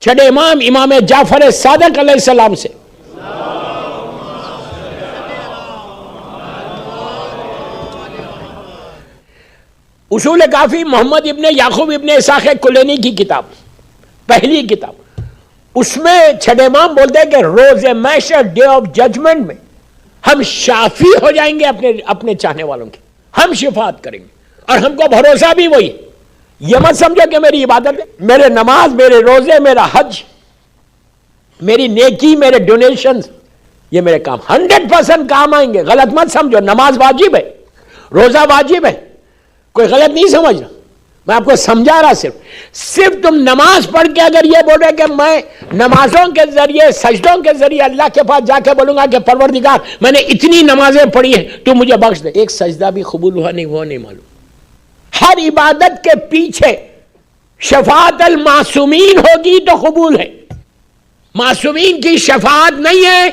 چھٹے امام امام جعفر صادق علیہ السلام سے اصول کافی محمد ابن یعقوب ابن اسحاق کلینی کی کتاب، پہلی کتاب، اس میں چھٹے امام بولتے ہیں کہ روز محشر، ڈے آف ججمنٹ میں ہم شافی ہو جائیں گے اپنے چاہنے والوں کی، ہم شفاعت کریں گے، اور ہم کو بھروسہ بھی وہی۔ یہ مت سمجھو کہ میری عبادت ہے، میرے نماز، میرے روزے، میرا حج، میری نیکی، میرے ڈونیشنز، یہ میرے کام 100% کام آئیں گے۔ غلط مت سمجھو، نماز واجب ہے، روزہ واجب ہے، کوئی غلط نہیں سمجھنا، میں آپ کو سمجھا رہا۔ صرف تم نماز پڑھ کے اگر یہ بولے کہ میں نمازوں کے ذریعے، سجدوں کے ذریعے اللہ کے پاس جا کے بولوں گا کہ پروردگار میں نے اتنی نمازیں پڑھی ہیں تو مجھے بخش دے، ایک سجدہ بھی قبول ہوا نہیں، وہ نہیں معلوم۔ ہر عبادت کے پیچھے شفاعت المعصومین ہوگی تو قبول ہے، معصومین کی شفاعت نہیں ہے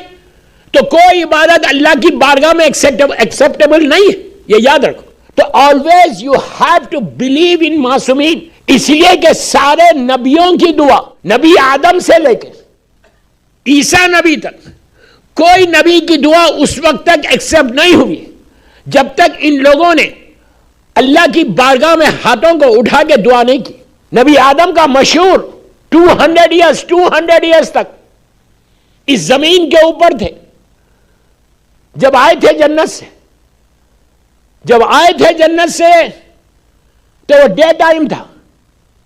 تو کوئی عبادت اللہ کی بارگاہ میں ایکسیپٹیبل نہیں ہے، یہ یاد رکھو۔ تو always you have to believe in معصومین، اس لیے کہ سارے نبیوں کی دعا، نبی آدم سے لے کے عیسیٰ نبی تک، کوئی نبی کی دعا اس وقت تک ایکسیپٹ نہیں ہوئی جب تک ان لوگوں نے اللہ کی بارگاہ میں ہاتھوں کو اٹھا کے دعا نہیں کی۔ نبی آدم کا مشہور 200 ایئرز تک اس زمین کے اوپر تھے، جب آئے تھے جنت سے تو وہ ڈے ٹائم تھا،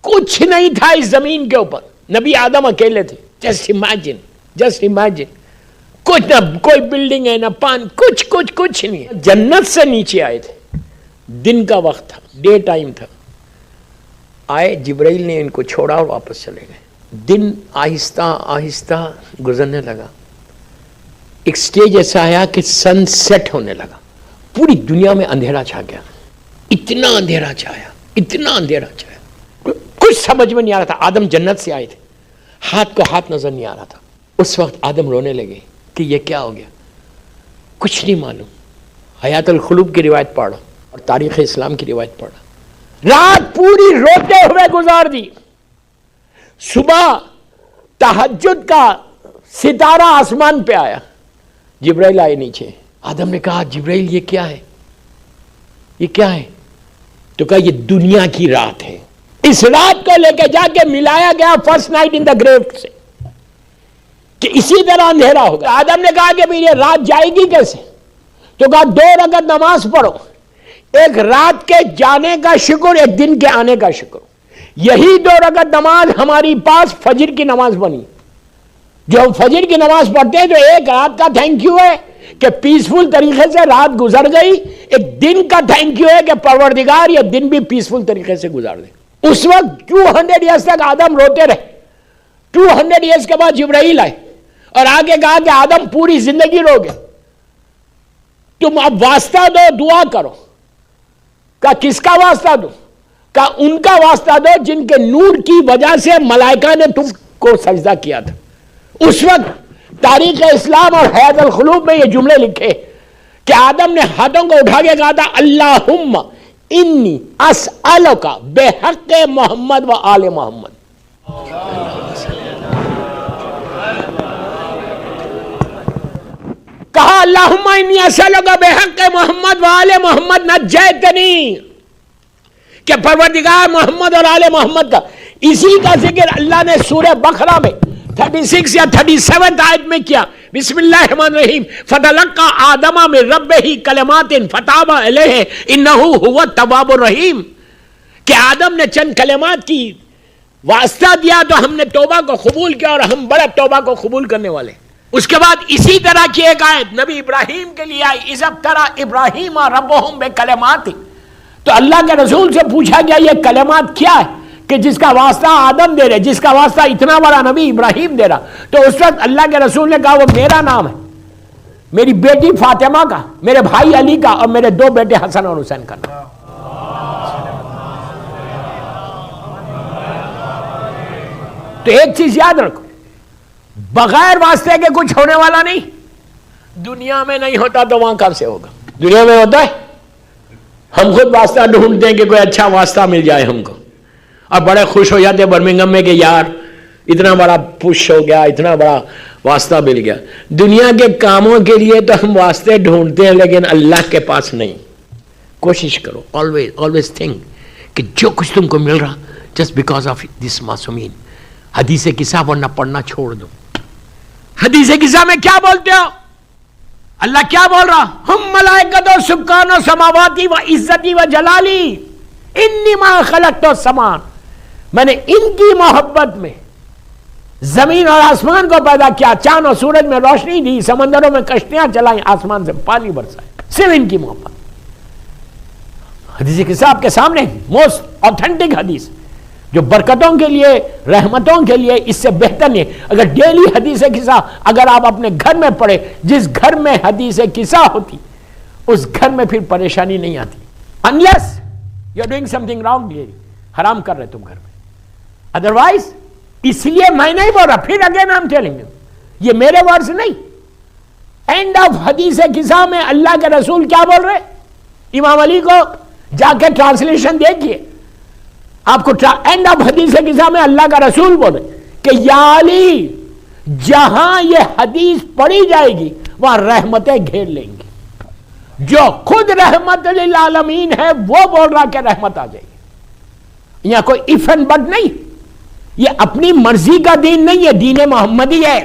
کچھ نہیں تھا اس زمین کے اوپر، نبی آدم اکیلے تھے۔ جسٹ امیجن، کچھ نہ کوئی بلڈنگ ہے، نہ پان، کچھ نہیں ہے۔ جنت سے نیچے آئے تھے، دن کا وقت تھا، ڈے ٹائم تھا، آئے جبرائیل نے ان کو چھوڑا اور واپس چلے گئے۔ دن آہستہ گزرنے لگا، ایک سٹیج ایسا آیا کہ سن سیٹ ہونے لگا، پوری دنیا میں اندھیرا چھا گیا، اتنا اندھیرا چھایا، کچھ سمجھ میں نہیں آ رہا تھا۔ آدم جنت سے آئے تھے، ہاتھ کو ہاتھ نظر نہیں آ رہا تھا۔ اس وقت آدم رونے لگے کہ یہ کیا ہو گیا، کچھ نہیں معلوم۔ حیات القلوب کی روایت پڑھو اور تاریخ اسلام کی روایت پڑھو، رات پوری روتے ہوئے گزار دی۔ صبح تہجد کا ستارہ آسمان پہ آیا، جبرائیل آئے نیچے۔ آدم نے کہا جبرائیل یہ کیا ہے؟ تو کہا یہ دنیا کی رات ہے۔ اس رات کو لے کے جا کے ملایا گیا فرسٹ نائٹ ان دا گریو سے کہ اسی طرح اندھیرا ہوگا۔ آدم نے کہا کہ یہ رات جائے گی کیسے؟ تو کہا 2 رکعت نماز پڑھو، ایک رات کے جانے کا شکر، ایک دن کے آنے کا شکر۔ یہی 2 رکعت نماز ہماری پاس فجر کی نماز بنی۔ جو ہم فجر کی نماز پڑھتے ہیں تو ایک رات کا تھینک یو ہے کہ پیسفل طریقے سے رات گزر گئی، ایک دن کا تھینک یو ہے کہ پروردگار یہ دن بھی پیسفل طریقے سے گزار دے۔ اس وقت 200 ایئرز تک آدم روتے رہے۔ 200 ایئرز کے بعد جبرائیل آئے اور آگے کہا کہ آدم پوری زندگی رو گے، تم اب واسطہ دو، دعا کرو۔ کہا کس کا واسطہ دو؟ کہا ان کا واسطہ دو جن کے نور کی وجہ سے ملائکہ نے تم کو سجدہ کیا تھا۔ اس وقت تاریخ اسلام اور حیات القلوب میں یہ جملے لکھے کہ آدم نے ہاتھوں کو اٹھا کے کہا تھا اللہم انی اسألک بحق محمد و آل محمد۔ کہا اللہم انی اسألک بحق محمد و آل محمد نجیتنی، کہ پروردگار محمد اور آل محمد کا، اسی کا ذکر اللہ نے سورہ بقرہ میں 36 یا 37 آیت میں کیا۔ بسم اللہ الرحمن الرحیم، فتلقى آدم من ربہ کلمات فتاب علیہ انہ هو التواب الرحیم، کہ آدم نے چند کلمات کی واسطہ دیا تو ہم نے توبہ کو قبول کیا، اور ہم بڑا توبہ کو قبول کرنے والے۔ اس کے بعد اسی طرح کی ایک آیت نبی ابراہیم کے لیے آئی، اذ ابتلى ابراہیم ربہ بکلمات، تو اللہ کے رسول سے پوچھا گیا یہ کلمات کیا ہے کہ جس کا واسطہ آدم دے رہے، جس کا واسطہ اتنا بڑا نبی ابراہیم دے رہا؟ تو اس وقت اللہ کے رسول نے کہا وہ میرا نام ہے، میری بیٹی فاطمہ کا، میرے بھائی علی کا، اور میرے 2 بیٹے حسن اور حسین کا نام۔ تو ایک چیز یاد رکھو، بغیر واسطے کے کچھ ہونے والا نہیں۔ دنیا میں نہیں ہوتا تو وہاں کب سے ہوگا؟ دنیا میں ہوتا ہے، ہم خود واسطہ ڈھونڈتے ہیں کہ کوئی اچھا واسطہ مل جائے ہم کو، اور بڑے خوش ہو جاتے برمنگم میں کہ یار اتنا بڑا پش ہو گیا, اتنا بڑا واسطہ مل گیا. دنیا کے کاموں کے لیے تو ہم واسطے ڈھونڈتے ہیں لیکن اللہ کے پاس نہیں. کوشش کرو, always think کہ جو کچھ تم کو مل رہا just because of this معصومین. حدیث قصہ ورنہ پڑھنا چھوڑ دو. حدیث قصہ میں کیا بولتے ہو؟ اللہ کیا بول رہا؟ ہم ملائکۃ و سکان و سماواتی و عزتی و جلالی انی ما خلقت السماء, میں نے ان کی محبت میں زمین اور آسمان کو پیدا کیا, چاند اور سورج میں روشنی دی, سمندروں میں کشتیاں چلائیں, آسمان سے پانی برسائے, صرف ان کی محبت. حدیث قصہ آپ کے سامنے موسٹ آتھینٹک حدیث جو برکتوں کے لیے, رحمتوں کے لیے اس سے بہتر نہیں. اگر ڈیلی حدیث قصہ اگر آپ اپنے گھر میں پڑھے, جس گھر میں حدیث قصہ ہوتی اس گھر میں پھر پریشانی نہیں آتی. unless you are doing something wrong, حرام کر رہے تم گھر میں. ادروائز اس لیے میں نہیں بول رہا, پھر اگین I'm telling you, یہ میرے ورڈز نہیں. اینڈ آف حدیث قصہ میں اللہ کے رسول کیا بول رہے؟ امام علی کو جا کے ٹرانسلیشن دیکھیے, آپ کو اینڈ آف حدیث قصہ میں اللہ کا رسول بولے کہ یا علی, جہاں یہ حدیث پڑھی جائے گی وہاں رحمتیں گھیر لیں گی. جو خود رحمت للعالمین ہے وہ بول رہا کہ رحمت آ جائے گی. یہاں کوئی if and but نہیں, یہ اپنی مرضی کا دین نہیں ہے, دین محمدی ہے.